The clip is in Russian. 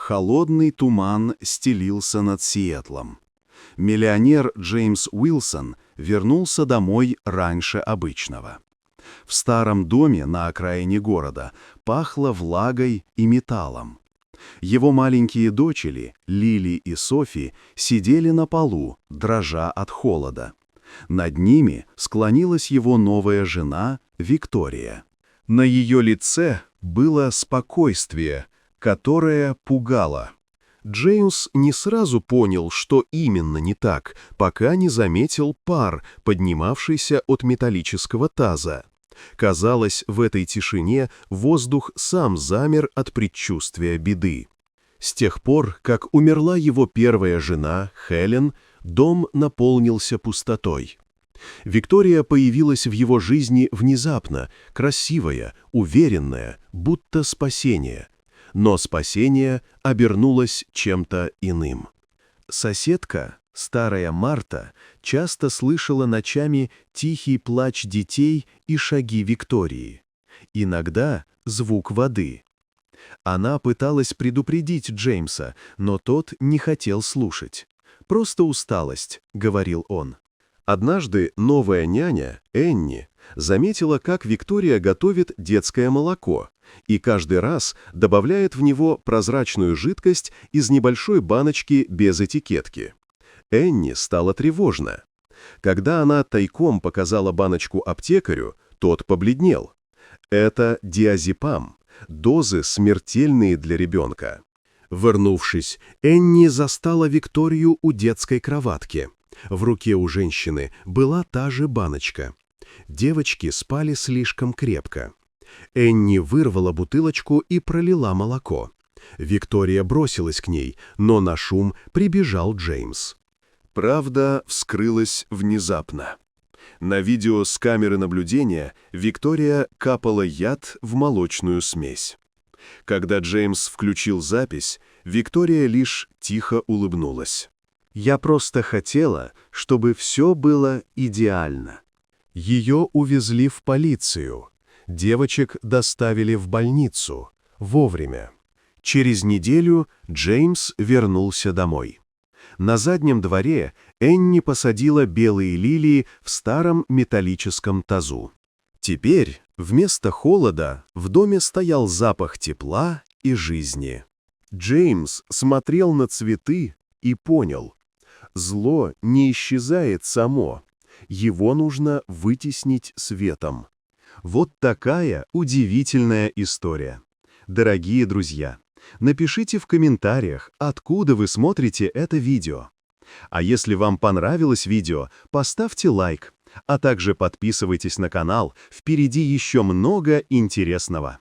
Холодный туман стелился над Сиэтлом. Миллионер Джеймс Уилсон вернулся домой раньше обычного. В старом доме на окраине города пахло влагой и металлом. Его маленькие дочери, Лили и Софи, сидели на полу, дрожа от холода. Над ними склонилась его новая жена Виктория. На ее лице было спокойствие, которое пугало. Джеймс не сразу понял, что именно не так, пока не заметил пар, поднимавшийся от металлического таза. Казалось, в этой тишине воздух сам замер от предчувствия беды. С тех пор, как умерла его первая жена, Хелен, дом наполнился пустотой. Виктория появилась в его жизни внезапно, красивая, уверенная, будто спасение. Но спасение обернулось чем-то иным. Соседка, старая Марта, часто слышала ночами тихий плач детей и шаги Виктории. Иногда звук воды. Она пыталась предупредить Джеймса, но тот не хотел слушать. «Просто усталость», — говорил он. Однажды новая няня, Энни, заметила, как Виктория готовит детское молоко, и каждый раз добавляет в него прозрачную жидкость из небольшой баночки без этикетки. Энни стало тревожно. Когда она тайком показала баночку аптекарю, тот побледнел. Это диазепам, дозы смертельные для ребенка. Вернувшись, Энни застала Викторию у детской кроватки. В руке у женщины была та же баночка. Девочки спали слишком крепко. Энни вырвала бутылочку и пролила молоко. Виктория бросилась к ней, но на шум прибежал Джеймс. Правда вскрылась внезапно. На видео с камеры наблюдения Виктория капала яд в молочную смесь. Когда Джеймс включил запись, Виктория лишь тихо улыбнулась. «Я просто хотела, чтобы все было идеально». Ее увезли в полицию. Девочек доставили в больницу. Вовремя. Через неделю Джеймс вернулся домой. На заднем дворе Энни посадила белые лилии в старом металлическом тазу. Теперь вместо холода в доме стоял запах тепла и жизни. Джеймс смотрел на цветы и понял: зло не исчезает само, его нужно вытеснить светом. Вот такая удивительная история. Дорогие друзья, напишите в комментариях, откуда вы смотрите это видео. А если вам понравилось видео, поставьте лайк, а также подписывайтесь на канал, впереди еще много интересного.